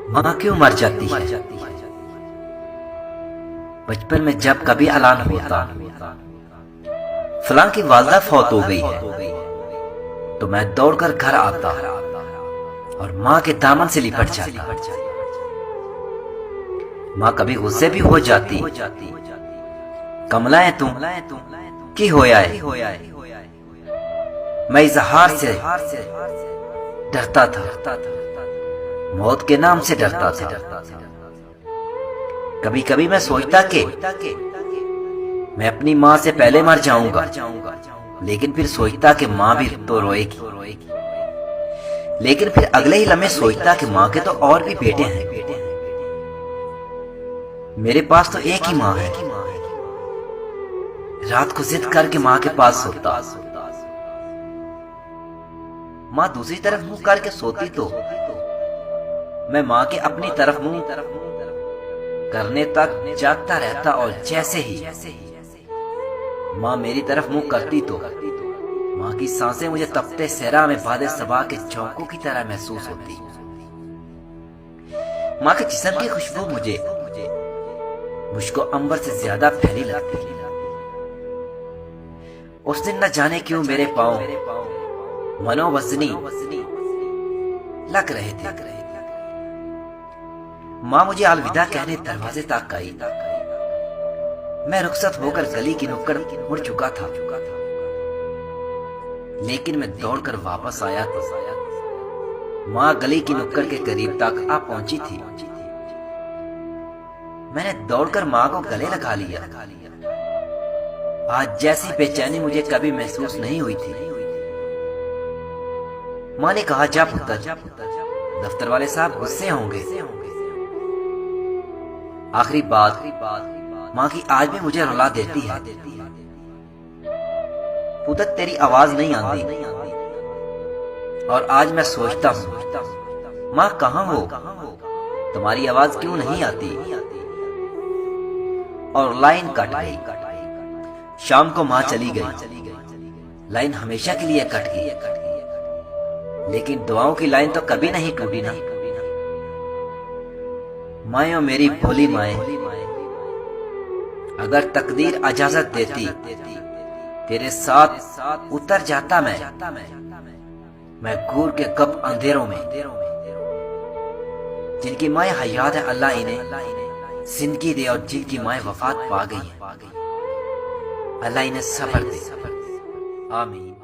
माँ क्यों मर जाती है? बचपन में जब कभी ऐलान होता फलां की वालदा फौत हो गई है, तो मैं दौड़कर घर आता और माँ के दामन से लिपट जाता। माँ कभी गुस्से भी हो जाती, कमला है तुम की होया है। मैं इजहार से डरता था, मौत के नाम से डरता था। कभी कभी मैं सोचता कि मैं अपनी माँ से पहले मर जाऊंगा, लेकिन फिर सोचता कि माँ भी तो रोएगी। लेकिन फिर अगले ही लम्हे सोचता कि माँ के तो और भी बेटे हैं, मेरे पास तो एक ही माँ है। रात को जिद करके माँ के पास सोता, माँ दूसरी तरफ मुंह करके सोती तो मैं माँ के अपनी तरफ मुंह करने तक जागता रहता, और जैसे ही माँ मेरी तरफ मुंह करती तो माँ की सांसें मुझे तपते सहरा में बादे सबा के चौकों की तरह महसूस होती। माँ के जिस्म की खुशबू मुझको अंबर से ज्यादा फैली लगती। उस दिन न जाने क्यों मेरे पांव मनोवजनी लग रहे थे। माँ मुझे अलविदा कहने दरवाजे तक आई। मैं रुखसत होकर गली की नुक्कड़ मुड़ चुका था, लेकिन मैं दौड़कर वापस आया तो माँ गली की नुक्कड़ के करीब तक आ पहुंची थी। मैंने दौड़कर माँ को गले लगा लिया। आज जैसी बेचैनी मुझे कभी महसूस नहीं हुई थी। माँ ने कहा, जा पुत्र, दफ्तर वाले साहब गुस्से होंगे। आखिरी बात माँ की आज भी मुझे रुला देती है। पुत्र, तेरी आवाज नहीं आती, और आज मैं सोचता हूँ माँ कहाँ हो, तुम्हारी आवाज क्यों नहीं आती। और लाइन कट गई। शाम को माँ चली गई, लाइन हमेशा के लिए कट गई, लेकिन दुआओं की लाइन तो कभी नहीं टूटी ना। माए मेरी भोली माए, अगर तकदीर इजाजत देती तेरे साथ उतर जाता मैं घूर के कब अंधेरों में। जिनकी माए हयात है अल्लाह इन्हें जिंदगी दे, और जिनकी माए वफात पा गई है अल्लाह इन्हें सब्र दे। आमीन।